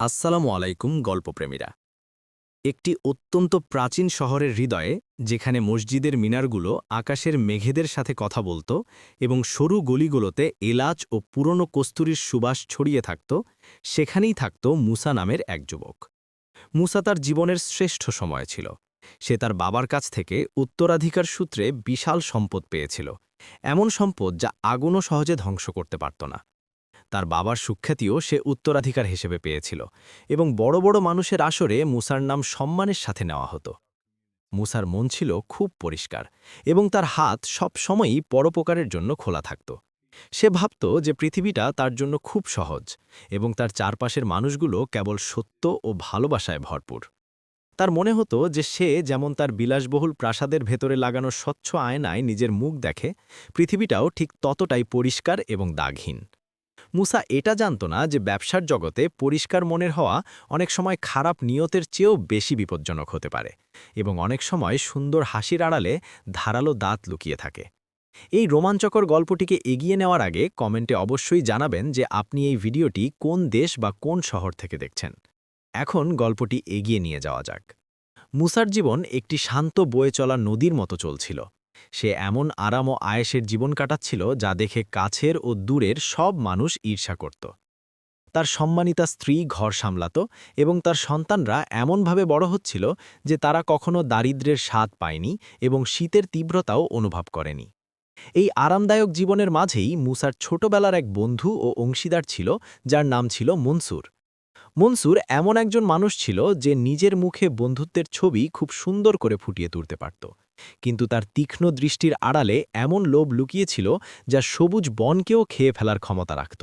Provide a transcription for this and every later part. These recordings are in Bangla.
আসসালামু আলাইকুম গল্পপ্রেমীরা। একটি অত্যন্ত প্রাচীন শহরের হৃদয়ে, যেখানে মসজিদের মিনারগুলো আকাশের মেঘেদের সাথে কথা বলত এবং সরু গলিগুলোতে এলাচ ও পুরনো কস্তুরীর সুবাস ছড়িয়ে থাকত, সেখানেই থাকত মুসা নামের এক যুবক। মুসা তার জীবনের শ্রেষ্ঠ সময় ছিল। সে তার বাবার কাছ থেকে উত্তরাধিকার সূত্রে বিশাল সম্পদ পেয়েছিল, এমন সম্পদ যা আগুনও সহজে ধ্বংস করতে পারত না। তার বাবার সুখ্যাতিও সে উত্তরাধিকার হিসেবে পেয়েছিল এবং বড় বড় মানুষের আসরে মুসার নাম সম্মানের সাথে নেওয়া হতো। মুসার মন ছিল খুব পরিষ্কার এবং তার হাত সব সময়ই পরোপকারের জন্য খোলা থাকত। সে ভাবত যে পৃথিবীটা তার জন্য খুব সহজ এবং তার চারপাশের মানুষগুলো কেবল সত্য ও ভালোবাসায় ভরপুর। তার মনে হতো যে সে যেমন তার বিলাসবহুল প্রাসাদের ভেতরে লাগানো স্বচ্ছ আয়নায় নিজের মুখ দেখে, পৃথিবীটাও ঠিক ততটাই পরিষ্কার এবং দাগহীন। মুসা এটা জানত না যে ব্যবসার জগতে পরিষ্কার মনের হওয়া অনেক সময় খারাপ নিয়তের চেয়েও বেশি বিপজ্জনক হতে পারে এবং অনেক সময় সুন্দর হাসির আড়ালে ধারালো দাঁত লুকিয়ে থাকে। এই রোমাঞ্চকর গল্পটিকে এগিয়ে নেওয়ার আগে কমেন্টে অবশ্যই জানাবেন যে আপনি এই ভিডিওটি কোন দেশ বা কোন শহর থেকে দেখছেন। এখন গল্পটি এগিয়ে নিয়ে যাওয়া যাক। মুসার জীবন একটি শান্ত বয়ে চলা নদীর মতো চলছিল। সে এমন আরাম ও আয়েশের জীবন কাটাচ্ছিল যা দেখে কাছের ও দূরের সব মানুষ ঈর্ষা করত। তার সম্মানিতা স্ত্রী ঘর সামলাত এবং তার সন্তানরা এমনভাবে বড় হচ্ছিল যে তারা কখনো দারিদ্র্যের স্বাদ পায়নি এবং শীতের তীব্রতাও অনুভব করেনি। এই আরামদায়ক জীবনের মাঝেই মুসার ছোটবেলার এক বন্ধু ও অংশীদার ছিল, যার নাম ছিল মনসুর। মনসুর এমন একজন মানুষ ছিল যে নিজের মুখে বন্ধুত্বের ছবি খুব সুন্দর করে ফুটিয়ে তুলতে পারত, কিন্তু তার তীক্ষ্ণ দৃষ্টির আড়ালে এমন লোভ লুকিয়েছিল যা সবুজ বনকেও খেয়ে ফেলার ক্ষমতা রাখত।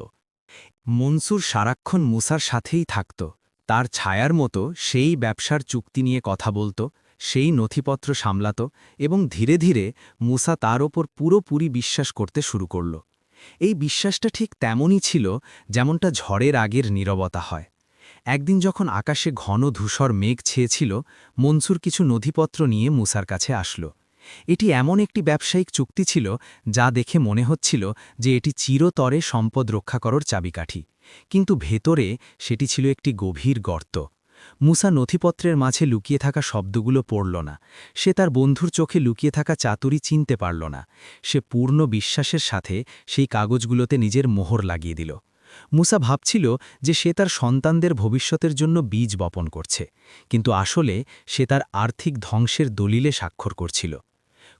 মনসুর সারাক্ষণ মুসার সাথেই থাকত। তার ছায়ার মতো সেই ব্যবসার চুক্তি নিয়ে কথা বলত, সেই নথিপত্র সামলাত এবং ধীরে ধীরে মুসা তার ওপর পুরোপুরি বিশ্বাস করতে শুরু করল। এই বিশ্বাসটা ঠিক তেমনই ছিল যেমনটা ঝড়ের আগের নীরবতা হয়। একদিন যখন আকাশে ঘন ধূসর মেঘ ছেয়েছিল, মনসুর কিছু নথিপত্র নিয়ে মুসার কাছে আসল। এটি এমন একটি ব্যবসায়িক চুক্তি ছিল যা দেখে মনে হচ্ছিল যে এটি চিরতরে সম্পদ রক্ষা করার চাবিকাঠি, কিন্তু ভেতরে সেটি ছিল একটি গভীর গর্ত। মুসা নথিপত্রের মাঝে লুকিয়ে থাকা শব্দগুলো পড়ল না। সে তার বন্ধুর চোখে লুকিয়ে থাকা চাতুরি চিনতে পারল না। সে পূর্ণ বিশ্বাসের সাথে সেই কাগজগুলোতে নিজের মোহর লাগিয়ে দিল। মুসা ভাবছিল যে সে তার সন্তানদের ভবিষ্যতের জন্য বীজ বপন করছে, কিন্তু আসলে সে তার আর্থিক ধ্বংসের দলিলে স্বাক্ষর করছিল।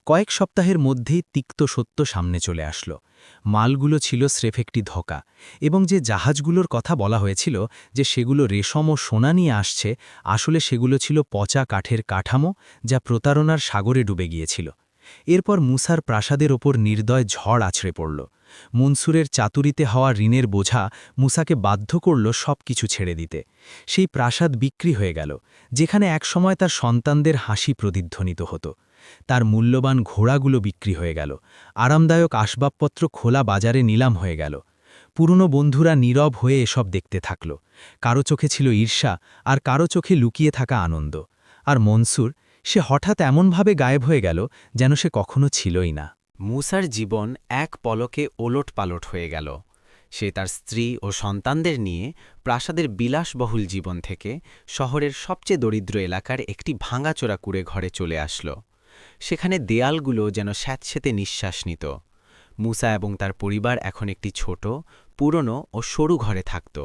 কয়েক সপ্তাহের মধ্যেই তিক্ত সত্য সামনে চলে আসলো। মালগুলো ছিল স্রেফ একটি ধোঁকা, এবং যে জাহাজগুলোর কথা বলা হয়েছিল যে সেগুলো রেশম ও সোনা নিয়ে আসছে, আসলে সেগুলো ছিল পচা কাঠের কাঠামো যা প্রতারণার সাগরে ডুবে গিয়েছিল। এরপর মুসার প্রাসাদের ওপর নির্দয় ঝড় আছড়ে পড়ল। মনসুরের চাতুরিতে হওয়া ঋণের বোঝা মুসাকে বাধ্য করল সব কিছু ছেড়ে দিতে। সেই প্রাসাদ বিক্রি হয়ে গেল, যেখানে একসময় তার সন্তানদের হাসি প্রতিধ্বনিত হতো। তার মূল্যবান ঘোড়াগুলো বিক্রি হয়ে গেল, আরামদায়ক আসবাবপত্র খোলা বাজারে নিলাম হয়ে গেল। পুরনো বন্ধুরা নীরব হয়ে এসব দেখতে থাকল। কারো চোখে ছিল ঈর্ষা, আর কারো চোখে লুকিয়ে থাকা আনন্দ। আর মনসুর, সে হঠাৎ এমনভাবে গায়েব হয়ে গেল যেন সে কখনো ছিলই না। মুসার জীবন এক পলকে ওলটপালট হয়ে গেল। সে তার স্ত্রী ও সন্তানদের নিয়ে প্রাসাদের বিলাসবহুল জীবন থেকে শহরের সবচেয়ে দরিদ্র এলাকার একটি ভাঙাচোরা কুঁড়ে ঘরে চলে আসলো। সেখানে দেয়ালগুলো যেন স্যাঁতসেঁতে নিঃশ্বাস নিত। মুসা এবং তার পরিবার এখন একটি ছোট, পুরনো ও সরু ঘরে থাকত।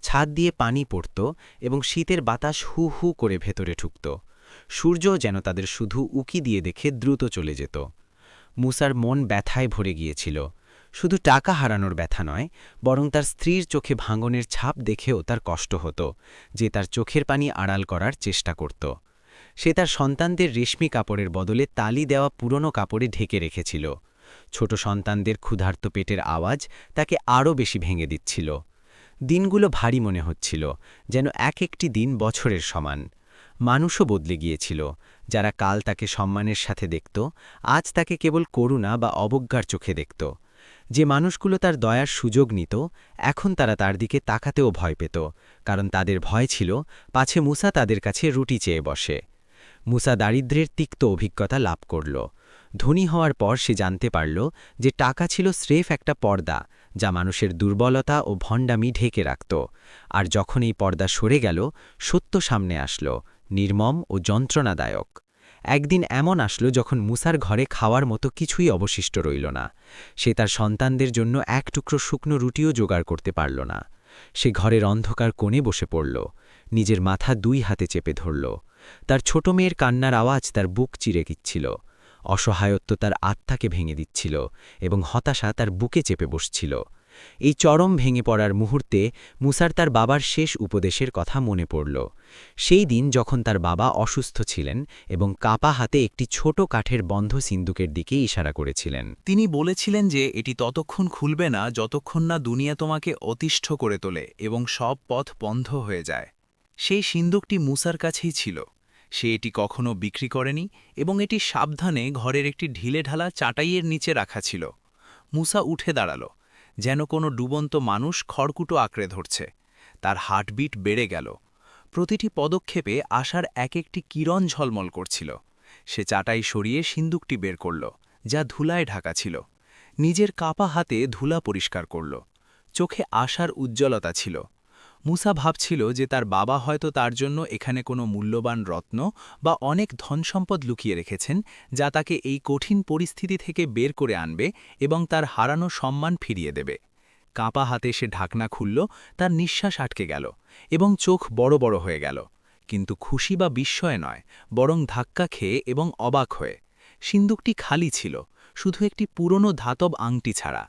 ছাদ দিয়ে পানি পড়ত এবং শীতের বাতাস হু হু করে ভেতরে ঢুকত। সূর্য যেন তাদের শুধু উকি দিয়ে দেখে দ্রুত চলে যেত। মুসার মন ব্যথায় ভরে গিয়েছিল। শুধু টাকা হারানোর ব্যথা নয়, বরং তার স্ত্রীর চোখে ভাঙনের ছাপ দেখেও তার কষ্ট হতো, যে তার চোখের পানি আড়াল করার চেষ্টা করত। সে তার সন্তানদের রেশমি কাপড়ের বদলে তালি দেওয়া পুরনো কাপড়ে ঢেকে রেখেছিল। ছোট সন্তানদের ক্ষুধার্ত পেটের আওয়াজ তাকে আরও বেশি ভেঙে দিচ্ছিল। দিনগুলো ভারী মনে হচ্ছিল, যেন এক একটি দিন বছরের সমান। মানুষও বদলে গিয়েছিল। যারা কাল তাকে সম্মানের সাথে দেখত, আজ তাকে কেবল করুণা বা অবজ্ঞার চোখে দেখত। যে মানুষগুলো তার দয়ার সুযোগ নিত, এখন তারা তার দিকে তাকাতেও ভয় পেত, কারণ তাদের ভয় ছিল পাছে মুসা তাদের কাছে রুটি চেয়ে বসে। মুসা দারিদ্র্যের তিক্ত অভিজ্ঞতা লাভ করল। ধনী হওয়ার পর সে জানতে পারল যে টাকা ছিল স্রেফ একটা পর্দা, যা মানুষের দুর্বলতা ও ভণ্ডামি ঢেকে রাখত। আর যখন এই পর্দা সরে গেল, সত্য সামনে আসলো, নির্মম ও যন্ত্রণাদায়ক। একদিন এমন আসলো যখন মুসার ঘরে খাওয়ার মতো কিছুই অবশিষ্ট রইল না। সে তার সন্তানদের জন্য এক টুকরো শুকনো রুটিও জোগাড় করতে পারল না। সে ঘরের অন্ধকার কোণে বসে পড়ল, নিজের মাথা 2 হাতে চেপে ধরল। তার ছোট মেয়ের কান্নার আওয়াজ তার বুক চিরে গিচ্ছিল। অসহায়ত্ব তার আত্মাকে ভেঙে দিচ্ছিল এবং হতাশা তার বুকে চেপে বসছিল। এই চরম ভেঙে পড়ার মুহূর্তে মুসার তার বাবার শেষ উপদেশের কথা মনে পড়ল। সেই দিন যখন তার বাবা অসুস্থ ছিলেন এবং কাপা হাতে একটি ছোট কাঠের বন্ধ সিন্দুকের দিকে ইশারা করেছিলেন। তিনি বলেছিলেন যে এটি ততক্ষণ খুলবে না যতক্ষণ না দুনিয়া তোমাকে অতিষ্ঠ করে তোলে এবং সব পথ বন্ধ হয়ে যায়। সেই সিন্দুকটি মুসার কাছেই ছিল। সে এটি কখনো বিক্রি করেনি এবং এটি সাবধানে ঘরের একটি ঢিলেঢালা চাটাইয়ের নিচে রাখা ছিল। মুসা উঠে দাঁড়াল, যেন কোনো ডুবন্ত মানুষ খড়কুটো আঁকড়ে ধরছে। তার হার্টবিট বেড়ে গেল। প্রতিটি পদক্ষেপে আশার এক একটি কিরণ ঝলমল করছিল। সে চাটাই সরিয়ে সিন্দুকটি বের করল, যা ধুলায় ঢাকা ছিল। নিজের কাপা হাতে ধুলা পরিষ্কার করল। চোখে আশার উজ্জ্বলতা ছিল। মুসা ভাবছিল যে তার বাবা হয়তো তার জন্য এখানে কোনো মূল্যবান রত্ন বা অনেক ধনসম্পদ লুকিয়ে রেখেছেন, যা তাকে এই কঠিন পরিস্থিতি থেকে বের করে আনবে এবং তার হারানো সম্মান ফিরিয়ে দেবে। কাঁপা হাতে সে ঢাকনা খুলল, তার নিঃশ্বাস আটকে গেল এবং চোখ বড় বড় হয়ে গেল, কিন্তু খুশি বা বিস্ময়ে নয়, বরং ধাক্কা খেয়ে এবং অবাক হয়ে। সিন্দুকটি খালি ছিল, শুধু একটি পুরনো ধাতব আংটি ছাড়া।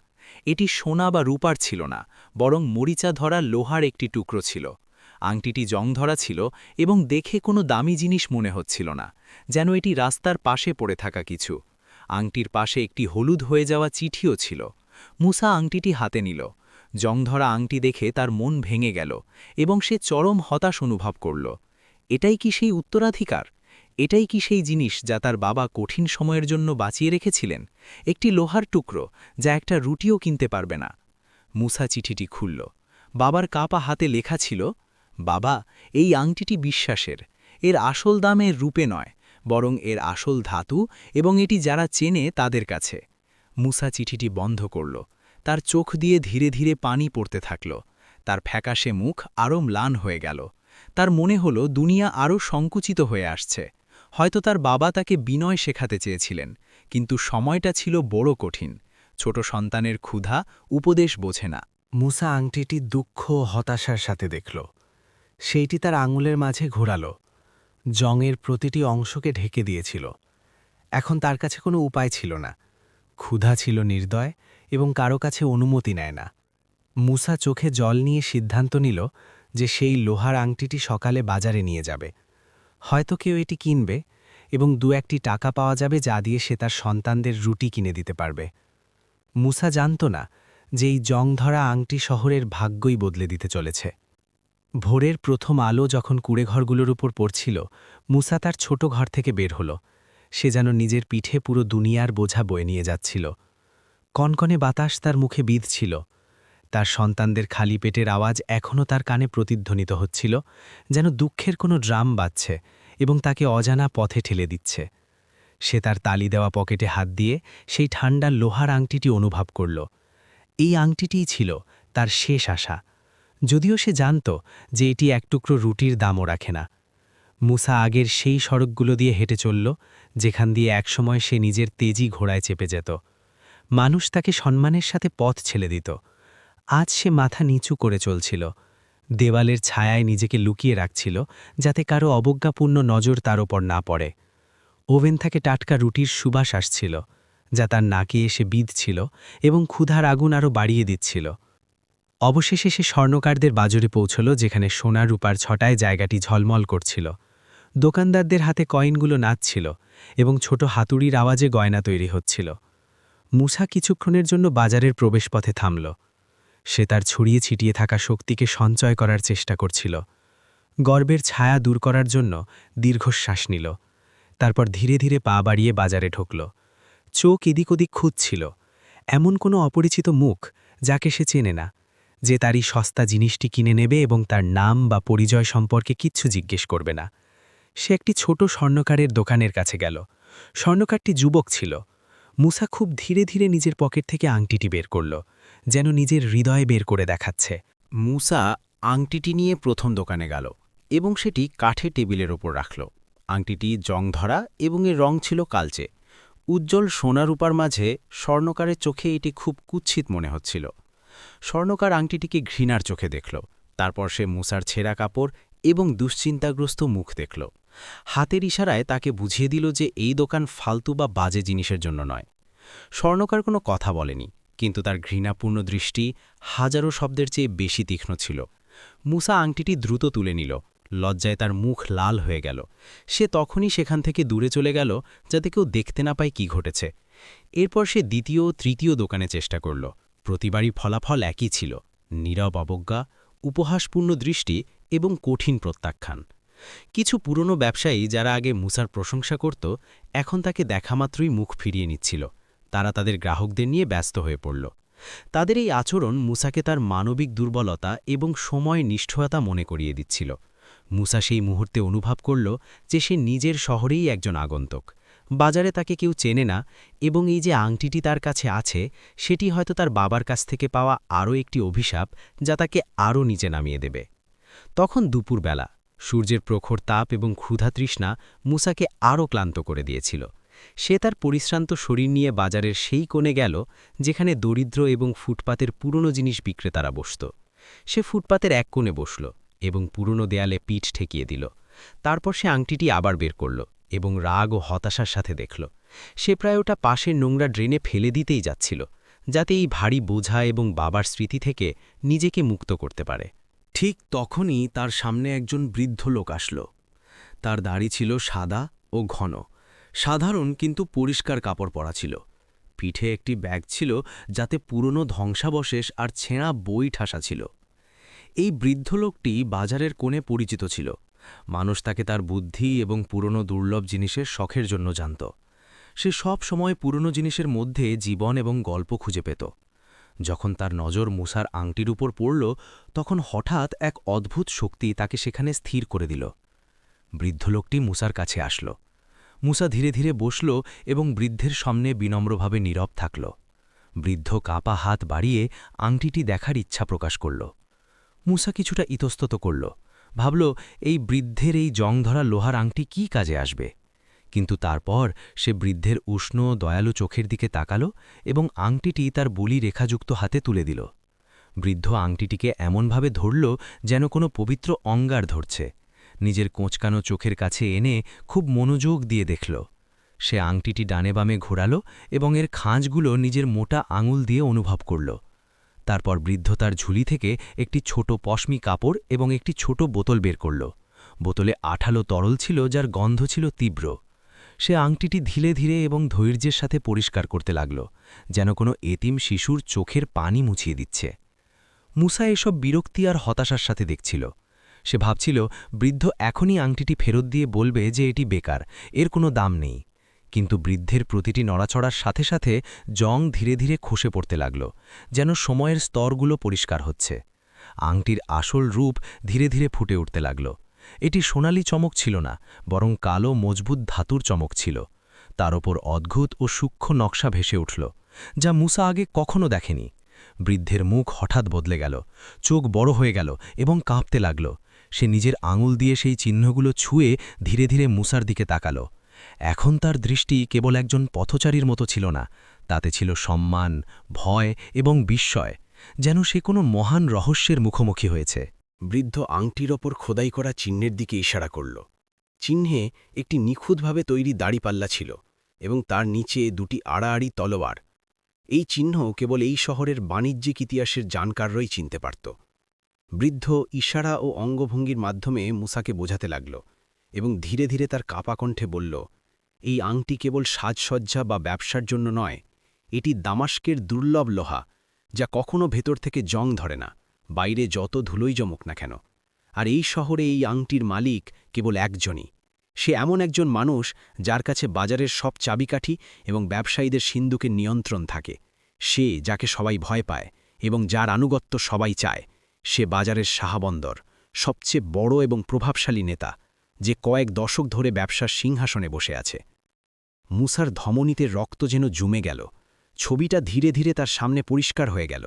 এটি সোনা বা রূপার ছিল না, বরং মরিচা ধরা লোহার একটি টুকরো ছিল। আংটিটি জং ধরা ছিল এবং দেখে কোনো দামি জিনিস মনে হচ্ছিল না, যেন এটি রাস্তার পাশে পড়ে থাকা কিছু। আংটির পাশে একটি হলুদ হয়ে যাওয়া চিঠিও ছিল। মুসা আংটিটি হাতে নিল। জংধরা আংটি দেখে তার মন ভেঙে গেল এবং সে চরম হতাশ অনুভব করল। এটাই কি সেই উত্তরাধিকার? এটাই কি সেই জিনিস যা তার বাবা কঠিন সময়ের জন্য বাঁচিয়ে রেখেছিলেন? একটি লোহার টুকরো, যা একটা রুটিও কিনতে পারবে না। মুসা চিঠিটি খুলল। বাবার কাপা হাতে লেখা ছিল, বাবা, এই আংটিটি বিশ্বাসের। এর আসল দাম এর রূপে নয়, বরং এর আসল ধাতু, এবং এটি যারা চেনে তাদের কাছে। মুসা চিঠিটি বন্ধ করল। তার চোখ দিয়ে ধীরে ধীরে পানি পড়তে থাকল। তার ফ্যাকাশে মুখ আরও ম্লান হয়ে গেল। তার মনে হল দুনিয়া আরও সংকুচিত হয়ে আসছে। হয়তো তার বাবা তাকে বিনয় শেখাতে চেয়েছিলেন, কিন্তু সময়টা ছিল বড় কঠিন। ছোট সন্তানের ক্ষুধা উপদেশ বোঝে না। মুসা আংটিটি দুঃখ ও হতাশার সাথে দেখল। সেইটি তার আঙুলের মাঝে ঘোরাল, জংয়ের প্রতিটি অংশকে ঢেকে দিয়েছিল। এখন তার কাছে কোনো উপায় ছিল না। ক্ষুধা ছিল নির্দয় এবং কারো কাছে অনুমতি নেয় না। মুসা চোখে জল নিয়ে সিদ্ধান্ত নিল যে সেই লোহার আংটিটি সকালে বাজারে নিয়ে যাবে। হয়তো কেউ এটি কিনবে এবং 2-1টি টাকা পাওয়া যাবে, যা দিয়ে সে তার সন্তানদের রুটি কিনে দিতে পারবে। মুসা জানত না যে এই জংধরা আংটি শহরের ভাগ্যই বদলে দিতে চলেছে। ভোরের প্রথম আলো যখন কুড়েঘরগুলোর উপর পড়ছিল, মুসা তার ছোট ঘর থেকে বের হল। সে যেন নিজের পিঠে পুরো দুনিয়ার বোঝা বয়ে নিয়ে যাচ্ছিল। কনকনে বাতাস তার মুখে বিঁধছিল। তার সন্তানদের খালি পেটের আওয়াজ এখনও তার কানে প্রতিধ্বনিত হচ্ছিল, যেন দুঃখের কোনো ড্রাম বাজছে এবং তাকে অজানা পথে ঠেলে দিচ্ছে। সে তার তালি দেওয়া পকেটে হাত দিয়ে সেই ঠান্ডা লোহার আংটিটি অনুভব করল। এই আংটিটিই ছিল তার শেষ আশা, যদিও সে জানত যে এটি এক টুকরো রুটির দামও রাখে না। মুসা আগের সেই সড়কগুলো দিয়ে হেঁটে চলল, যেখান দিয়ে একসময় সে নিজের তেজি ঘোড়ায় চেপে যেত। মানুষ তাকে সম্মানের সাথে পথ ছেলে দিত। আজ সে মাথা নিচু করে চলছিল, দেওয়ালের ছায়ায় নিজেকে লুকিয়ে রাখছিল, যাতে কারো অবজ্ঞাপূর্ণ নজর তার ওপর না পড়ে। ওভেন থেকে টাটকা রুটির সুবাস আসছিল, যা তার নাকে এসে বিঁধছিল এবং ক্ষুধার আগুন আরও বাড়িয়ে দিচ্ছিল। অবশেষে সে স্বর্ণকারদের বাজারে পৌঁছল, যেখানে সোনা রূপার ছটায় জায়গাটি ঝলমল করছিল। দোকানদারদের হাতে কয়েনগুলো নাচছিল এবং ছোট হাতুড়ির আওয়াজে গয়না তৈরি হচ্ছিল। মুসা কিছুক্ষণের জন্য বাজারের প্রবেশপথে থামল। সে তার ছড়িয়ে ছিটিয়ে থাকা শক্তিকে সঞ্চয় করার চেষ্টা করছিল। গর্বের ছায়া দূর করার জন্য দীর্ঘশ্বাস নিল। তারপর ধীরে ধীরে পা বাড়িয়ে বাজারে ঢুকল। চোখ এদিক ওদিক খুঁজছিল, এমন কোনো অপরিচিত মুখ যাকে সে চেনে না, যে তারই সস্তা জিনিসটি কিনে নেবে এবং তার নাম বা পরিচয় সম্পর্কে কিচ্ছু জিজ্ঞেস করবে না। সে একটি ছোট স্বর্ণকারের দোকানের কাছে গেল। স্বর্ণকারটি যুবক ছিল। মুসা খুব ধীরে ধীরে নিজের পকেট থেকে আংটিটি বের করল, যেন নিজের হৃদয় বের করে দেখাচ্ছে। মুসা আংটিটি নিয়ে প্রথম দোকানে গেল এবং সেটি কাঠের টেবিলের ওপর রাখল। আংটিটি জং ধরা এবং এর রং ছিল কালচে। উজ্জ্বল সোনা রূপার মাঝে স্বর্ণকারের চোখে এটি খুব কুৎসিত মনে হচ্ছিল। স্বর্ণকার আংটিটিকে ঘৃণার চোখে দেখল। তারপর সে মুসার ছেঁড়া কাপড় এবং দুশ্চিন্তাগ্রস্ত মুখ দেখল। হাতের ইশারায় তাকে বুঝিয়ে দিল যে এই দোকান ফালতু বা বাজে জিনিসের জন্য নয়। স্বর্ণকার কোনো কথা বলেনি, কিন্তু তার ঘৃণাপূর্ণ দৃষ্টি হাজারো শব্দের চেয়ে বেশি তীক্ষ্ণ ছিল। মুসা আংটিটি দ্রুত তুলে নিল। লজ্জায় তার মুখ লাল হয়ে গেল। সে তখনই সেখান থেকে দূরে চলে গেল, যাতে কেউ দেখতে না পায় কি ঘটেছে। এরপর সে দ্বিতীয় ও তৃতীয় দোকানে চেষ্টা করল। প্রতিবারই ফলাফল একই ছিল: নীরব অবজ্ঞা, উপহাসপূর্ণ দৃষ্টি এবং কঠিন প্রত্যাখ্যান। কিছু পুরনো ব্যবসায়ী যারা আগে মুসার প্রশংসা করত, এখন তাকে দেখামাত্রই মুখ ফিরিয়ে নিচ্ছিল। তারা তাদের গ্রাহকদের নিয়ে ব্যস্ত হয়ে পড়ল। তাদের এই আচরণ মুসাকে তার মানবিক দুর্বলতা এবং সময় নিষ্ঠতা মনে করিয়ে দিচ্ছিল। মুসা সেই মুহূর্তে অনুভব করল যে সে নিজের শহরেই একজন আগন্তুক। বাজারে তাকে কেউ চেনে না, এবং এই যে আংটিটি তার কাছে আছে, সেটি হয়তো তার বাবার কাছ থেকে পাওয়া আরও একটি অভিশাপ, যা তাকে আরও নিচে নামিয়ে দেবে। তখন দুপুরবেলা সূর্যের প্রখর তাপ এবং ক্ষুধা তৃষ্ণা মুসাকে আরও ক্লান্ত করে দিয়েছিল। সে তার পরিশ্রান্ত শরীর নিয়ে বাজারের সেই কোণে গেল যেখানে দরিদ্র এবং ফুটপাতের পুরনো জিনিস বিক্রেতারা বসত। সে ফুটপাতের এক কোণে বসল এবং পুরনো দেয়ালে পিঠ ঠেকিয়ে দিল। তারপর সে আংটিটি আবার বের করল এবং রাগ ও হতাশার সাথে দেখল। সে প্রায় ওটা পাশের নোংরা ড্রেনে ফেলে দিতেই যাচ্ছিল, যাতে এই ভারী বোঝা এবং বাবার স্মৃতি থেকে নিজেকে মুক্ত করতে পারে। ঠিক তখনই তার সামনে একজন বৃদ্ধ লোক আসল। তার দাড়ি ছিল সাদা ও ঘন, সাধারণ কিন্তু পরিষ্কার কাপড় পরা ছিল। পিঠে একটি ব্যাগ ছিল যাতে পুরনো ধ্বংসাবশেষ আর ছেঁড়া বই ঠাসা ছিল। এই বৃদ্ধ লোকটি বাজারের কোণে পরিচিত ছিল। মানুষ তাকে তার বুদ্ধি এবং পুরনো দুর্লভ জিনিসের শখের জন্য জানত। সে সব সময় পুরনো জিনিসের মধ্যে জীবন এবং গল্প খুঁজে পেত। যখন তার নজর মুসার আংটির উপর পড়ল, তখন হঠাৎ এক অদ্ভুত শক্তি তাকে সেখানে স্থির করে দিল। বৃদ্ধ লোকটি মুসার কাছে আসল। মুসা ধীরে ধীরে বসল এবং বৃদ্ধের সামনে বিনম্রভাবে নীরব থাকল। বৃদ্ধ কাপা হাত বাড়িয়ে আংটিটি দেখার ইচ্ছা প্রকাশ করল। মুসা কিছুটা ইতস্তত করল, ভাবল এই বৃদ্ধের এই জংধরা লোহার আংটি কি কাজে আসবে। কিন্তু তারপর সে বৃদ্ধের উষ্ণ দয়ালু চোখের দিকে তাকাল এবং আংটিটি তার বলি রেখাযুক্ত হাতে তুলে দিল। বৃদ্ধ আংটিটিকে এমনভাবে ধরল যেন কোনো পবিত্র অঙ্গার ধরছে। নিজের কোঁচকানো চোখের কাছে এনে খুব মনোযোগ দিয়ে দেখল। সে আংটিটি ডানে বামে ঘোরাল এবং এর খাঁজগুলো নিজের মোটা আঙুল দিয়ে অনুভব করল। তারপর বৃদ্ধ তার ঝুলি থেকে একটি ছোট পশমি কাপড় এবং একটি ছোট বোতল বের করল। বোতলে আঠালো তরল ছিল, যার গন্ধ ছিল তীব্র। সে আংটিটি ধীরে ধীরে এবং ধৈর্যের সাথে পরিষ্কার করতে লাগল, যেন কোনো এতিম শিশুর চোখের পানি মুছিয়ে দিচ্ছে। মুসা এসব বিরক্তি আর হতাশার সাথে দেখছিল। সে ভাবছিল বৃদ্ধ এখনই আংটিটি ফেরত দিয়ে বলবে যে এটি বেকার, এর কোনো দাম নেই। কিন্তু বৃদ্ধের প্রতিটি নড়াচড়ার সাথে সাথে জং ধীরে ধীরে খসে পড়তে লাগল, যেন সময়ের স্তরগুলো পরিষ্কার হচ্ছে। আংটির আসল রূপ ধীরে ধীরে ফুটে উঠতে লাগল। এটি সোনালি চমক ছিল না, বরং কালো মজবুত ধাতুর চমক ছিল। তার ওপর অদ্ভুত ও সূক্ষ্ম নকশা ভেসে উঠল, যা মুসা আগে কখনো দেখেনি। বৃদ্ধের মুখ হঠাৎ বদলে গেল, চোখ বড় হয়ে গেল এবং কাঁপতে লাগল। সে নিজের আঙুল দিয়ে সেই চিহ্নগুলো ছুঁয়ে ধীরে ধীরে মুসার দিকে তাকাল। এখন তার দৃষ্টি কেবল একজন পথচারীর মতো ছিল না, তাতে ছিল সম্মান, ভয় এবং বিস্ময়, যেন সে কোনো মহান রহস্যের মুখোমুখি হয়েছে। বৃদ্ধ আংটির ওপর খোদাই করা চিহ্নের দিকে ইশারা করল। চিহ্নে একটি নিখুঁতভাবে তৈরি দাড়িপাল্লা ছিল এবং তার নিচে দুটি আড়াআড়ি তলোয়ার। এই চিহ্ন কেবল এই শহরের বাণিজ্যিক ইতিহাসের জানকাররাই চিনতে পারত। বৃদ্ধ ইশারা ও অঙ্গভঙ্গির মাধ্যমে মুসাকে বোঝাতে লাগল এবং ধীরে ধীরে তার কাপা কণ্ঠে বলল, এই আংটি কেবল সাজসজ্জা বা ব্যবসার জন্য নয়, এটি দামাস্কের দুর্লভ লোহা, যা কখনো ভেতর থেকে জং ধরে না, বাইরে যত ধুলোই জমুক না কেন। আর এই শহরে এই আংটির মালিক কেবল একজনই। সে এমন একজন মানুষ যার কাছে বাজারের সব চাবিকাঠি এবং ব্যবসায়ীদের সিন্দুকের নিয়ন্ত্রণ থাকে। সে যাকে সবাই ভয় পায় এবং যার আনুগত্য সবাই চায়। সে বাজারের শাহাবন্দর, সবচেয়ে বড় এবং প্রভাবশালী নেতা, যে কয়েক দশক ধরে ব্যবসার সিংহাসনে বসে আছে। মুসার ধমনীতে রক্ত যেন জমে গেল। ছবিটা ধীরে ধীরে তার সামনে পরিষ্কার হয়ে গেল।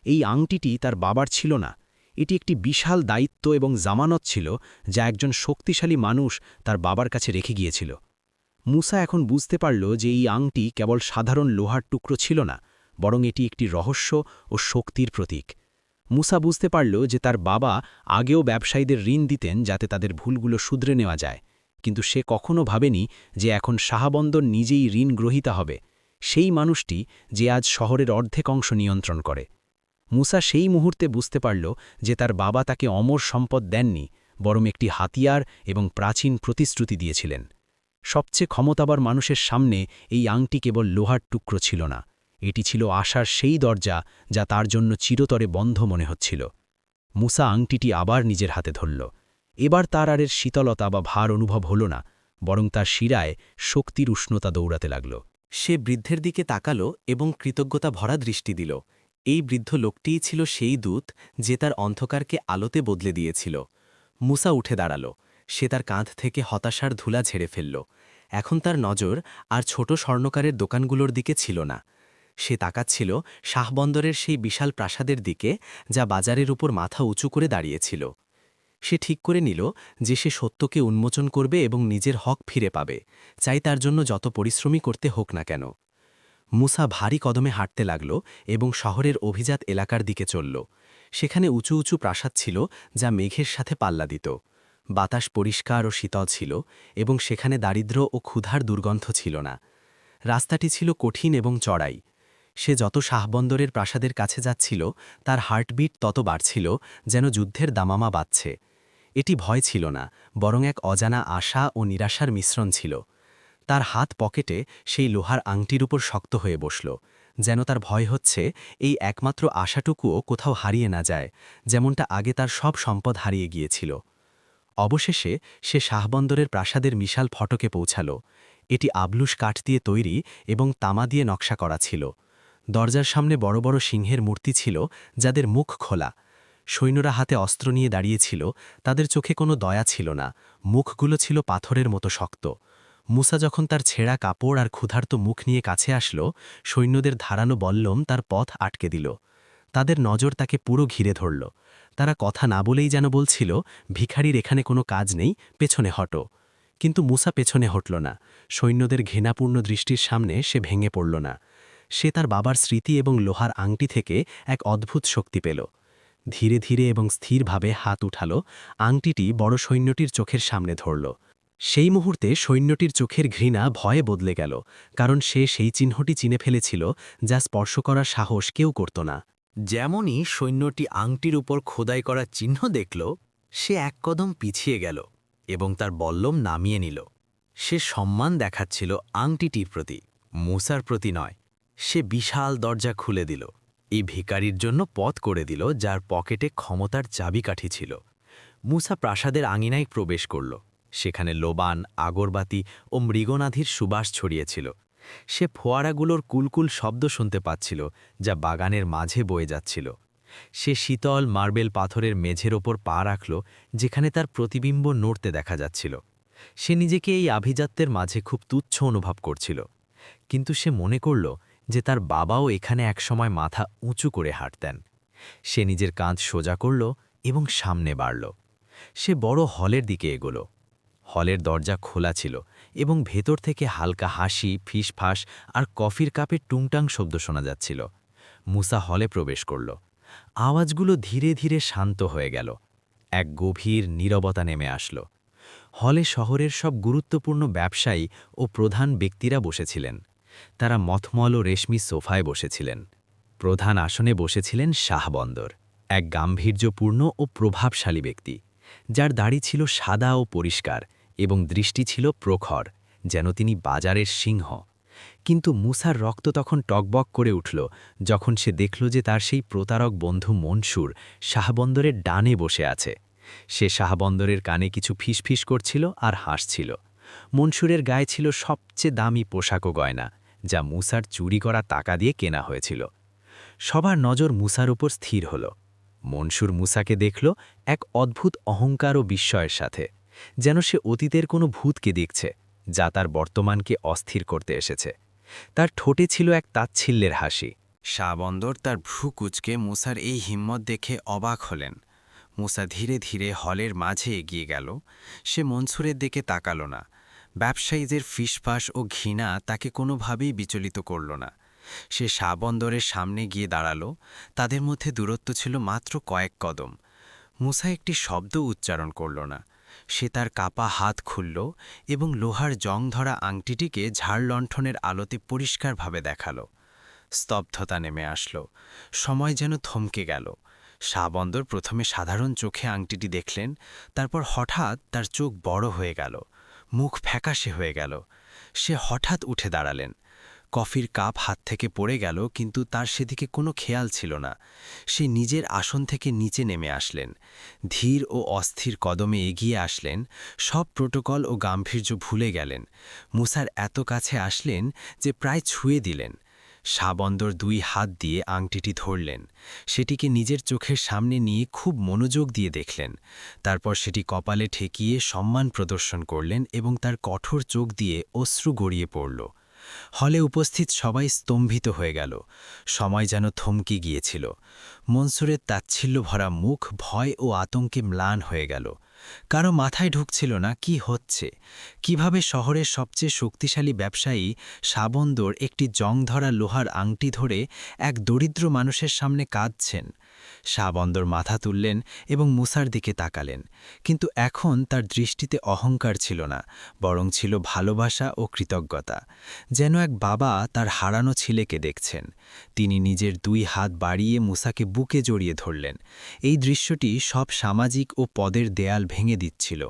এই আংটিটি তার বাবার ছিল না, এটি একটি বিশাল দায়িত্ব এবং জামানত ছিল যা একজন শক্তিশালী মানুষ তার বাবার কাছে রেখে গিয়েছিল। মুসা এখন বুঝতে পারল যে এই আংটি কেবল সাধারণ লোহার টুকরো ছিল না, বরং এটি একটি রহস্য ও শক্তির প্রতীক। মুসা বুঝতে পারল যে তার বাবা আগেও ব্যবসায়ীদের ঋণ দিতেন যাতে তাদের ভুলগুলো শুধরে নেওয়া যায়, কিন্তু সে কখনো ভাবেনি যে এখন শাহবন্দর নিজেই ঋণ গ্রহীতা হবে, সেই মানুষটি যে আজ শহরের অর্ধেক অংশ নিয়ন্ত্রণ করে। মুসা সেই মুহূর্তে বুঝতে পারল যে তার বাবা তাকে অমর সম্পদ দেননি, বরং একটি হাতিয়ার এবং প্রাচীন প্রতিশ্রুতি দিয়েছিলেন। সবচেয়ে ক্ষমতাবার মানুষের সামনে এই আংটি কেবল লোহার টুকরো ছিল না, এটি ছিল আশার সেই দরজা যা তার জন্য চিরতরে বন্ধ মনে হচ্ছিল। মুসা আংটিটি আবার নিজের হাতে ধরল। এবার তার আর এর শীতলতা বা ভার অনুভব হল না, বরং তার শিরায় শক্তির উষ্ণতা দৌড়াতে লাগল। সে বৃদ্ধের দিকে তাকালো এবং কৃতজ্ঞতা ভরা দৃষ্টি দিল। এই বৃদ্ধ লোকটিই ছিল সেই দূত যে তার অন্ধকারকে আলোতে বদলে দিয়েছিল। মুসা উঠে দাঁড়াল। সে তার কাঁধ থেকে হতাশার ধুলা ঝেড়ে ফেলল। এখন তার নজর আর ছোট স্বর্ণকারের দোকানগুলোর দিকে ছিল না। সে তাকাচ্ছিল শাহবন্দরের সেই বিশাল প্রাসাদের দিকে যা বাজারের উপর মাথা উঁচু করে দাঁড়িয়েছিল। সে ঠিক করে নিল যে সে সত্যকে উন্মোচন করবে এবং নিজের হক ফিরে পাবে, চাই তার জন্য যত পরিশ্রমী করতে হোক না কেন। মুসা ভারী কদমে হাঁটতে লাগল এবং শহরের অভিজাত এলাকার দিকে চলল। সেখানে উঁচু উঁচু প্রাসাদ ছিল যা মেঘের সাথে পাল্লা দিত। বাতাস পরিষ্কার ও শীতল ছিল এবং সেখানে দারিদ্র্য ও ক্ষুধার দুর্গন্ধ ছিল না। রাস্তাটি ছিল কঠিন এবং চড়াই। সে যত শাহবন্দরের প্রাসাদের কাছে যাচ্ছিল তার হার্টবিট তত বাড়ছিল, যেন যুদ্ধের দামামা বাজছে। এটি ভয় ছিল না, বরং এক অজানা আশা ও নিরাশার মিশ্রণ ছিল। তার হাত পকেটে সেই লোহার আংটির উপর শক্ত হয়ে বসল, যেন তার ভয় হচ্ছে এই একমাত্র আশাটুকুও কোথাও হারিয়ে না যায়, যেমনটা আগে তার সব সম্পদ হারিয়ে গিয়েছিল। অবশেষে সে শাহবন্দরের প্রাসাদের বিশাল ফটকে পৌঁছাল। এটি আবলুস কাঠ দিয়ে তৈরি এবং তামা দিয়ে নকশা করা ছিল। দরজার সামনে বড় বড় সিংহের মূর্তি ছিল যাদের মুখ খোলা। সৈন্যরা হাতে অস্ত্র নিয়ে দাঁড়িয়েছিল, তাদের চোখে কোনো দয়া ছিল না, মুখগুলো ছিল পাথরের মতো শক্ত। মুসা যখন তার ছেঁড়া কাপড় আর ক্ষুধার্ত মুখ নিয়ে কাছে আসল, সৈন্যদের ধারানো বল্লম তার পথ আটকে দিল। তাদের নজর তাকে পুরো ঘিরে ধরল। তারা কথা না বলেই যেন বলছিল, ভিখারির এখানে কোনো কাজ নেই, পেছনে হটো। কিন্তু মুসা পেছনে হটল না। সৈন্যদের ঘৃণাপূর্ণ দৃষ্টির সামনে সে ভেঙে পড়ল না। সে তার বাবার স্মৃতি এবং লোহার আংটি থেকে এক অদ্ভুত শক্তি পেল। ধীরে ধীরে এবং স্থিরভাবে হাত উঠাল, আংটিটি বড় সৈন্যটির চোখের সামনে ধরল। সেই মুহূর্তে সৈন্যটির চোখের ঘৃণা ভয়ে বদলে গেল, কারণ সে সেই চিহ্নটি চিনে ফেলেছিল যা স্পর্শ করার সাহস কেউ করত না। যেমনই সৈন্যটি আংটির উপর খোদাই করা চিহ্ন দেখল, সে এক কদম পিছিয়ে গেল এবং তার বল্লম নামিয়ে নিল। সে সম্মান দেখাচ্ছিল আংটিটির প্রতি, মুসার প্রতি নয়। সে বিশাল দরজা খুলে দিল, এই ভিখারির জন্য পথ করে দিল যার পকেটে ক্ষমতার চাবিকাঠি ছিল। মুসা প্রাসাদের আঙিনায় প্রবেশ করল। সেখানে লোবান, আগরবাতি ও মৃগনাধির সুবাস ছড়িয়েছিল। সে ফোয়ারাগুলোর কুলকুল শব্দ শুনতে পাচ্ছিল যা বাগানের মাঝে বয়ে যাচ্ছিল। সে শীতল মার্বেল পাথরের মেঝের ওপর পা রাখল, যেখানে তার প্রতিবিম্ব নড়তে দেখা যাচ্ছিল। সে নিজেকে এই আভিজাত্যের মাঝে খুব তুচ্ছ অনুভব করছিল, কিন্তু সে মনে করল যে তার বাবাও এখানে একসময় মাথা উঁচু করে হাঁটতেন। সে নিজের কাঁধ সোজা করল এবং সামনে বাড়ল। সে বড় হলের দিকে এগোল। হলের দরজা খোলা ছিল এবং ভেতর থেকে হালকা হাসি, ফিসফাস আর কফির কাপের টুংটাং শব্দ শোনা যাচ্ছিল। মুসা হলে প্রবেশ করল। আওয়াজগুলো ধীরে ধীরে শান্ত হয়ে গেল। এক গভীর নীরবতা নেমে আসল। হলে শহরের সব গুরুত্বপূর্ণ ব্যবসায়ী ও প্রধান ব্যক্তিরা বসেছিলেন। তারা মথমল ও রেশমি সোফায় বসেছিলেন। প্রধান আসনে বসেছিলেন শাহবন্দর, এক গাম্ভীর্যপূর্ণ ও প্রভাবশালী ব্যক্তি, যার দাড়ি ছিল সাদা ও পরিষ্কার এবং দৃষ্টি ছিল প্রখর, যেন তিনি বাজারের সিংহ। কিন্তু মুসার রক্ত তখন টকবক করে উঠল যখন সে দেখল যে তার সেই প্রতারক বন্ধু মনসুর শাহবন্দরের ডানে বসে আছে। সে শাহবন্দরের কানে কিছু ফিসফিস করছিল আর হাসছিল। মনসুরের গায়ে ছিল সবচেয়ে দামি পোশাক ও গয়না, যা মুসার চুরি করা টাকা দিয়ে কেনা হয়েছিল। সবার নজর মুসার উপর স্থির হল। মনসুর মুসাকে দেখল এক অদ্ভুত অহংকার ও বিস্ময়ের সাথে, যেন সে অতীতের কোনো ভূতকে দেখছে যা তার বর্তমানকে অস্থির করতে এসেছে। তার ঠোঁটে ছিল এক তাচ্ছিল্যের হাসি, শাহবন্দর তার ভ্রু কুঁচকে মুসার এই হিম্মত দেখে অবাক হলেন। মুসা ধীরে ধীরে হলের মাঝে এগিয়ে গেল। সে মনসুরের দিকে তাকাল না। ব্যবসায়ীদের ফিসফাস ও ঘৃণা তাকে কোনোভাবেই বিচলিত করল না। সে শাহবন্দরের সামনে গিয়ে দাঁড়াল। তাদের মধ্যে দূরত্ব ছিল মাত্র কয়েক কদম। মুসা একটি শব্দ উচ্চারণ করল না। সে তার কাপা হাত খুলল এবং লোহার জং ধরা আংটিটিকে ঝাড়লণ্ঠনের আলোতে পরিষ্কারভাবে দেখাল। স্তব্ধতা নেমে আসল। সময় যেন থমকে গেল। শাহবন্দর প্রথমে সাধারণ চোখে আংটিটি দেখলেন, তারপর হঠাৎ তার চোখ বড় হয়ে গেল, মুখ ফ্যাকাশে হয়ে গেল। সে হঠাৎ উঠে দাঁড়ালেন। কফির কাপ হাত থেকে পড়ে গেল, কিন্তু তার সেদিকে কোনো খেয়াল ছিল না। সে নিজের আসন থেকে নিচে নেমে আসলেন। ধীর ও অস্থির কদমে এগিয়ে আসলেন। সব প্রোটোকল ও গাম্ভীর্য ভুলে গেলেন। মুসার এত কাছে আসলেন যে প্রায় ছুঁয়ে দিলেন। শাহবন্দর 2 হাত দিয়ে আংটিটি ধরলেন। সেটিকে নিজের চোখের সামনে নিয়ে খুব মনোযোগ দিয়ে দেখলেন। তারপর সেটি কপালে ঠেকিয়ে সম্মান প্রদর্শন করলেন এবং তার কঠোর চোখ দিয়ে অশ্রু গড়িয়ে পড়ল। হলে উপস্থিত সবাই স্তম্ভিত হয়ে গেল। সময় যেন থমকে গিয়েছিল। মনসুরের তাচ্ছিল্য ভরা মুখ ভয় ও আতঙ্কে ম্লান হয়ে গেল। কারো মাথায় ঢুকছিল না কি হচ্ছে, কিভাবে শহরের সবচেয়ে শক্তিশালী ব্যবসায়ী শাবন্দর একটি জংধরা লোহার আংটি ধরে এক দরিদ্র মানুষের সামনে কাঁদছেন। শাবন্দর মাথা তুললেন এবং মুসার দিকে তাকালেন, কিন্তু এখন তার দৃষ্টিতে অহংকার ছিল না, বরং ছিল ভালোবাসা ও কৃতজ্ঞতা। যেন এক বাবা তার হারানো ছেলেকে দেখছেন। তিনি নিজের 2 হাত বাড়িয়ে মুসাকে বুকে জড়িয়ে ধরলেন। এই দৃশ্যটি সব সামাজিক ও পদের দেয়াল ভেঙে দিচ্ছিল।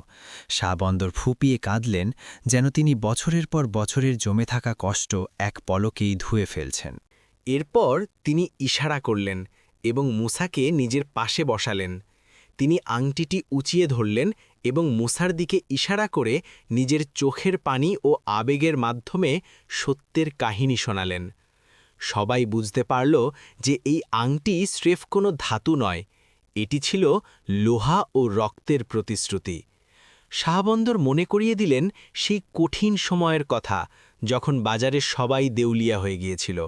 শাহবন্দর ফুপিয়ে কাঁদলেন, যেন তিনি বছরের পর বছরের জমে থাকা কষ্ট এক পলকেই ধুয়ে ফেলছেন। এরপর তিনি ইশারা করলেন এবং মুসাকে নিজের পাশে বসালেন। তিনি আংটিটি উঁচিয়ে ধরলেন এবং মুসার দিকে ইশারা করে নিজের চোখের পানি ও আবেগের মাধ্যমে সত্যের কাহিনী শোনালেন। সবাই বুঝতে পারল যে এই আংটি স্রেফ কোনো ধাতু নয়, এটি ছিল লোহা ও রক্তের প্রতিশ্রুতি। শাহবন্দর মনে করিয়ে দিলেন সেই কঠিন সময়ের কথা, যখন বাজারে সবাই দেউলিয়া হয়ে গিয়েছিল।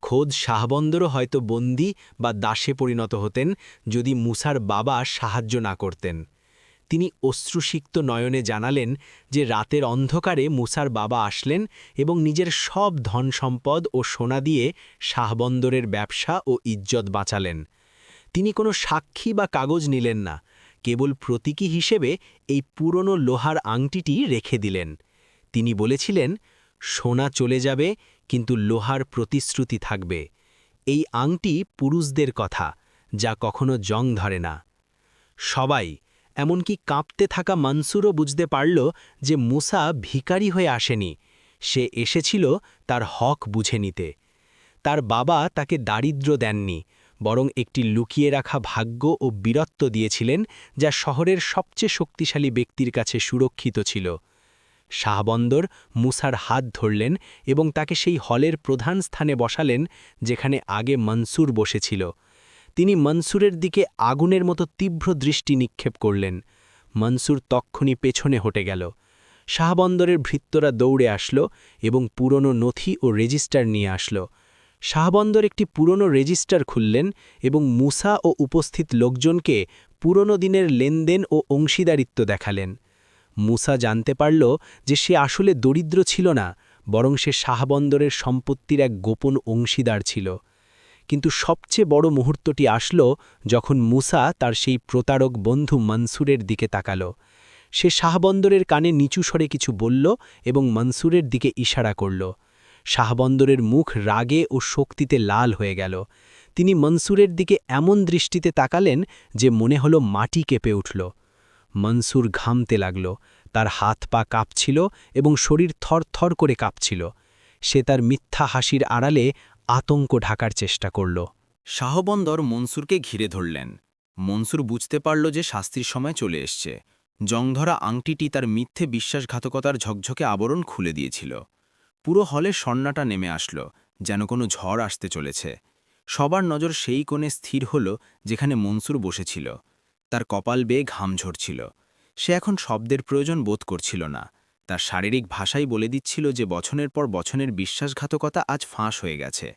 খোদ শাহবন্দরও হয়তো বন্দী বা দাসে পরিণত হতেন যদি মুসার বাবা সাহায্য না করতেন। তিনি অশ্রুসিক্ত নয়নে জানালেন যে রাতের অন্ধকারে মুসার বাবা আসলেন এবং নিজের সব ধন সম্পদ ও সোনা দিয়ে শাহবন্দরের ব্যবসা ও ইজ্জত বাঁচালেন। তিনি কোনো সাক্ষী বা কাগজ নিলেন না, কেবল প্রতীকী হিসেবে এই পুরনো লোহার আংটিটি রেখে দিলেন। তিনি বলেছিলেন, সোনা চলে যাবে কিন্তু লোহার প্রতিশ্রুতি থাকবে। এই আংটি পুরুষদের কথা, যা কখনো জং ধরে না। সবাই, এমনকি কাঁপতে থাকা মনসুরও বুঝতে পারল যে মুসা ভিখারি হয়ে আসেনি, সে এসেছিল তার হক বুঝে নিতে। তার বাবা তাকে দারিদ্র্য দেননি, বরং একটি লুকিয়ে রাখা ভাগ্য ও বীরত্ব দিয়েছিলেন, যা শহরের সবচেয়ে শক্তিশালী ব্যক্তির কাছে সুরক্ষিত ছিল। শাহবন্দর মুসার হাত ধরলেন এবং তাকে সেই হলের প্রধান স্থানে বসালেন যেখানে আগে মনসুর বসেছিল। তিনি মনসুরের দিকে আগুনের মতো তীব্র দৃষ্টি নিক্ষেপ করলেন। মনসুর তক্ষুনি পেছনে হটে গেল। শাহবন্দরের ভৃত্যরা দৌড়ে আসলো এবং পুরনো নথি ও রেজিস্টার নিয়ে আসলো। শাহবন্দর একটি পুরনো রেজিস্টার খুললেন এবং মুসা ও উপস্থিত লোকজনকে পুরনো দিনের লেনদেন ও অংশীদারিত্ব দেখালেন। মুসা জানতে পারল যে সে আসলে দরিদ্র ছিল না, বরং সে শাহবন্দরের সম্পত্তির এক গোপন অংশীদার ছিল। কিন্তু সবচেয়ে বড় মুহূর্তটি আসল যখন মুসা তার সেই প্রতারক বন্ধু মনসুরের দিকে তাকাল। সে শাহবন্দরের কানে নিচু স্বরে কিছু বলল এবং মনসুরের দিকে ইশারা করল। শাহবন্দরের মুখ রাগে ও শক্তিতে লাল হয়ে গেল। তিনি মনসুরের দিকে এমন দৃষ্টিতে তাকালেন যে মনে হল মাটি কেঁপে উঠল। মনসুর ঘামতে লাগল, তার হাত পা কাঁপছিল এবং শরীর থরথর করে কাঁপছিল। সে তার মিথ্যা হাসির আড়ালে আতঙ্ক ঢাকার চেষ্টা করল। শাহবন্দর মনসুরকে ঘিরে ধরলেন। মনসুর বুঝতে পারল যে শাস্তির সময় চলে এসছে। জংধরা আংটিটি তার মিথ্যে বিশ্বাসঘাতকতার ঝকঝকে আবরণ খুলে দিয়েছিল। পুরো হলে সন্নাটা নেমে আসল, যেন কোনো ঝড় আসতে চলেছে। সবার নজর সেই কোণে স্থির হল যেখানে মনসুর বসেছিল। তার কপাল বেয়ে ঘাম ঝরছিল। সে এখন শব্দের প্রয়োজন বোধ করছিল না। তার শারীরিক ভাষাই বলে দিচ্ছিল যে বছরের পর বছরের বিশ্বাসঘাতকতা আজ ফাঁস হয়ে গেছে।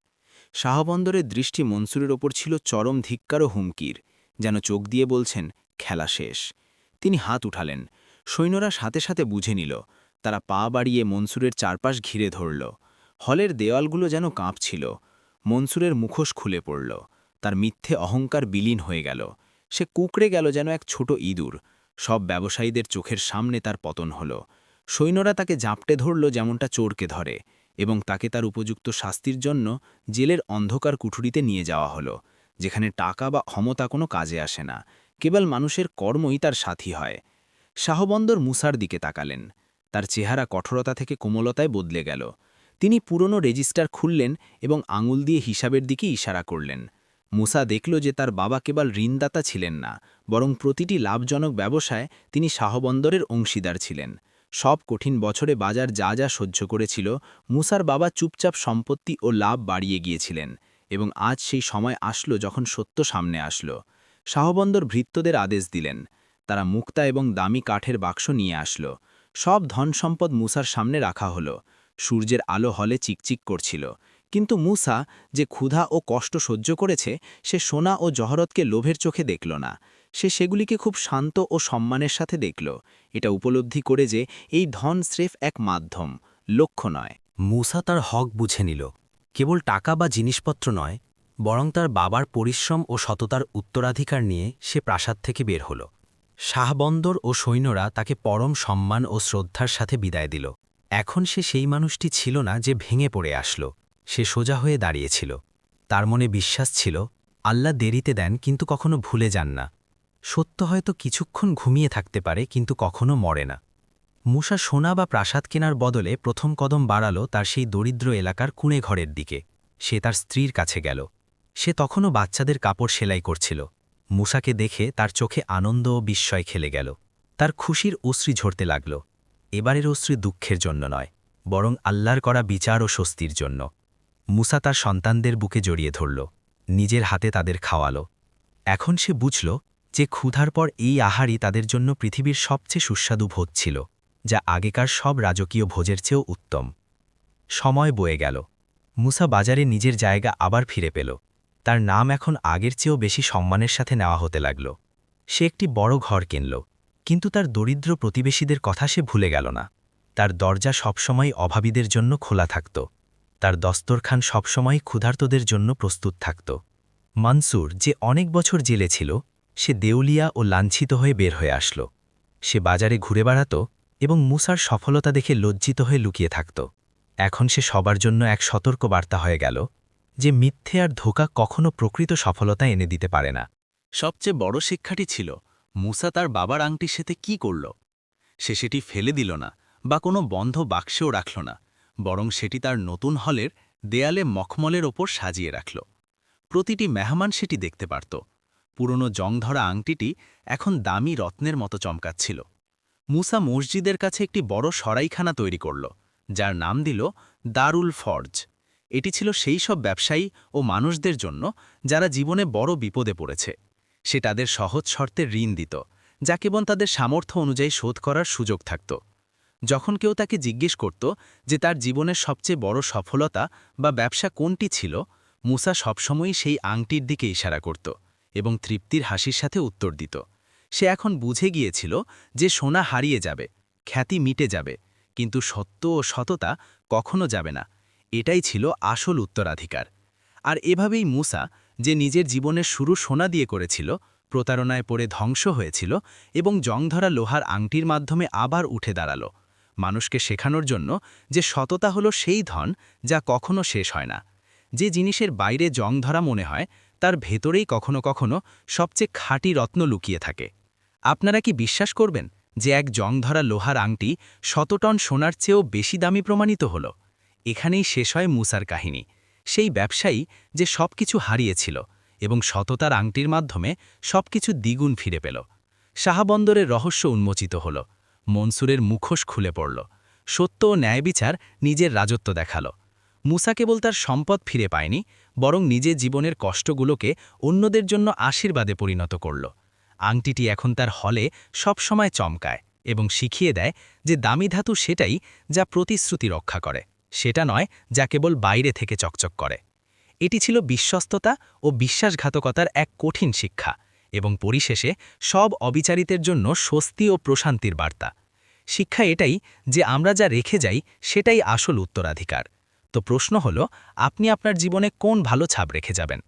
শাহবন্দরের দৃষ্টি মনসুরের ওপর ছিল চরম ধিক্কার ও হুমকির, যেন চোখ দিয়ে বলছেন, খেলা শেষ। তিনি হাত উঠালেন। সৈন্যরা সাথে সাথে বুঝে নিল। তারা পা বাড়িয়ে মনসুরের চারপাশ ঘিরে ধরল। হলের দেওয়ালগুলো যেন কাঁপছিল। মনসুরের মুখোশ খুলে পড়ল। তার মিথ্যে অহংকার বিলীন হয়ে গেল। সে কুঁকড়ে গেল যেন এক ছোট ইঁদুর। সব ব্যবসায়ীদের চোখের সামনে তার পতন হল। সৈন্যরা তাকে জাপটে ধরল যেমনটা চোরকে ধরে, এবং তাকে তার উপযুক্ত শাস্তির জন্য জেলের অন্ধকার কুঠুরিতে নিয়ে যাওয়া হলো, যেখানে টাকা বা ক্ষমতা কোনো কাজে আসে না, কেবল মানুষের কর্মই তার সাথী হয়। শাহবন্দর মুসার দিকে তাকালেন। তার চেহারা কঠোরতা থেকে কোমলতায় বদলে গেল। তিনি পুরনো রেজিস্টার খুললেন এবং আঙুল দিয়ে হিসাবের দিকে ইশারা করলেন। মুসা দেখল যে তার বাবা কেবল ঋণদাতা ছিলেন না, বরং প্রতিটি লাভজনক ব্যবসায় তিনি শাহবন্দরের অংশীদার ছিলেন। সব কঠিন বছরে বাজার যা যা সহ্য করেছিল, মুসার বাবা চুপচাপ সম্পত্তি ও লাভ বাড়িয়ে গিয়েছিলেন, এবং আজ সেই সময় আসলো যখন সত্য সামনে আসলো। শাহবন্দর ভৃত্যদের আদেশ দিলেন। তারা মুক্তা এবং দামি কাঠের বাক্স নিয়ে আসলো। সব ধন সম্পদ মুসার সামনে রাখা হলো। সূর্যের আলো হলে চিকচিক করছিল, কিন্তু মুসা, যে ক্ষুধা ও কষ্ট সহ্য করেছে, সে সোনা ও জহরতকে লোভের চোখে দেখল না। সে সেগুলিকে খুব শান্ত ও সম্মানের সাথে দেখল, এটা উপলব্ধি করে যে এই ধন স্রেফ এক মাধ্যম, লক্ষ্য নয়। মুসা তার হক বুঝে নিল। কেবল টাকা বা জিনিসপত্র নয়, বরং তার বাবার পরিশ্রম ও সততার উত্তরাধিকার নিয়ে সে প্রাসাদ থেকে বের হল। শাহবন্দর ও সৈন্যরা তাকে পরম সম্মান ও শ্রদ্ধার সাথে বিদায় দিল। এখন সে সেই মানুষটি ছিল না যে ভেঙে পড়ে আসলো। সে সোজা হয়ে দাঁড়িয়েছিল। তার মনে বিশ্বাস ছিল, আল্লাহ দেরিতে দেন কিন্তু কখনো ভুলে যান না। সত্য হয়তো কিছুক্ষণ ঘুমিয়ে থাকতে পারে, কিন্তু কখনো মরে না। মুসা সোনা বা প্রাসাদ কেনার বদলে প্রথম কদম বাড়াল তার সেই দরিদ্র এলাকার কুঁড়ে ঘরের দিকে। সে তার স্ত্রীর কাছে গেল। সে তখনও বাচ্চাদের কাপড় সেলাই করছিল। মুসাকে দেখে তার চোখে আনন্দ ও বিস্ময় খেলে গেল। তার খুশির অশ্রু ঝরতে লাগল। এবারের অশ্রু দুঃখের জন্য নয়, বরং আল্লাহর করা বিচার ও স্বস্তির জন্য। মুসা তার সন্তানদের বুকে জড়িয়ে ধরল, নিজের হাতে তাদের খাওয়াল। এখন সে বুঝল যে ক্ষুধার পর এই আহারই তাদের জন্য পৃথিবীর সবচেয়ে সুস্বাদু ভোজ ছিল, যা আগেকার সব রাজকীয় ভোজের চেয়েও উত্তম। সময় বয়ে গেল। মুসা বাজারে নিজের জায়গা আবার ফিরে পেল। তার নাম এখন আগের চেয়েও বেশি সম্মানের সাথে নেওয়া হতে লাগল। সে একটি বড় ঘর কিনল, কিন্তু তার দরিদ্র প্রতিবেশীদের কথা সে ভুলে গেল না। তার দরজা সবসময় অভাবীদের জন্য খোলা থাকত। তার দস্তরখান সবসময় ক্ষুধার্তদের জন্য প্রস্তুত থাকত। মনসুর, যে অনেক বছর জেলে ছিল, সে দেউলিয়া ও লাঞ্ছিত হয়ে বের হয়ে আসল। সে বাজারে ঘুরে বেড়াত এবং মুসার সফলতা দেখে লজ্জিত হয়ে লুকিয়ে থাকত। এখন সে সবার জন্য এক সতর্ক বার্তা হয়ে গেল যে মিথ্যে আর ধোঁকা কখনো প্রকৃত সফলতা এনে দিতে পারে না। সবচেয়ে বড় শিক্ষাটি ছিল, মুসা তার বাবার আংটির সাথে কি করল। সে সেটি ফেলে দিল না বা কোনো বন্ধ বাক্সেও রাখল না, বরং সেটি তার নতুন হলের দেয়ালে মখমলের ওপর সাজিয়ে রাখল। প্রতিটি মেহমান সেটি দেখতে পারত। পুরনো জংধরা আংটিটি এখন দামি রত্নের মতো চমকাচ্ছিল। মুসা মসজিদের কাছে একটি বড় সরাইখানা তৈরি করল, যার নাম দিল দারুল ফরজ। এটি ছিল সেই সব ব্যবসায়ী ও মানুষদের জন্য যারা জীবনে বড় বিপদে পড়েছে। সে তাদের সহজ শর্তে ঋণ দিত, যা কেবল তাদের সামর্থ্য অনুযায়ী শোধ করার সুযোগ থাকত। যখন কেউ তাকে জিজ্ঞেস করত যে তার জীবনের সবচেয়ে বড় সফলতা বা ব্যবসা কোনটি ছিল, মুসা সবসময়ই সেই আংটির দিকে ইশারা করত এবং তৃপ্তির হাসির সাথে উত্তর দিত। সে এখন বুঝে গিয়েছিল যে সোনা হারিয়ে যাবে, খ্যাতি মিটে যাবে, কিন্তু সত্য ও সততা কখনো যাবে না। এটাই ছিল আসল উত্তরাধিকার। আর এভাবেই মুসা, যে নিজের জীবনের শুরু সোনা দিয়ে করেছিল, প্রতারণায় পড়ে ধ্বংস হয়েছিল এবং জংধরা লোহার আংটির মাধ্যমে আবার উঠে দাঁড়াল, মানুষকে শেখানোর জন্য যে সততা হলো সেই ধন যা কখনো শেষ হয় না। যে জিনিসের বাইরে জংধরা মনে হয়, তার ভেতরেই কখনো কখনো সবচেয়ে খাঁটি রত্ন লুকিয়ে থাকে। আপনারা কি বিশ্বাস করবেন যে এক জংধরা লোহার আংটি ১০০ টন সোনার চেয়েও বেশি দামি প্রমাণিত হল? এখানেই শেষ হয় মুসার কাহিনী, সেই ব্যবসায়ী যে সবকিছু হারিয়েছিল এবং সততার আংটির মাধ্যমে সবকিছু দ্বিগুণ ফিরে পেল। শাহবন্দরের রহস্য উন্মোচিত হল, মনসুরের মুখোশ খুলে পড়ল, সত্য ও ন্যায়বিচার নিজের রাজত্ব দেখাল। মুসা কেবল তার সম্পদ ফিরে পায়নি, বরং নিজের জীবনের কষ্টগুলোকে অন্যদের জন্য আশীর্বাদে পরিণত করল। আংটিটি এখন তার হলে সবসময় চমকায় এবং শিখিয়ে দেয় যে দামি ধাতু সেটাই যা প্রতিশ্রুতি রক্ষা করে, সেটা নয় যা কেবল বাইরে থেকে চকচক করে। এটি ছিল বিশ্বস্ততা ও বিশ্বাসঘাতকতার এক কঠিন শিক্ষা এবং পরিশেষে সব অবিচারিতের জন্য স্বস্তি ও প্রশান্তির বার্তা। শিক্ষা এটাই যে আমরা যা রেখে যাই সেটাই আসল উত্তরাধিকার। তো প্রশ্ন হল, আপনি আপনার জীবনে কোন ভালো ছাপ রেখে যাবেন?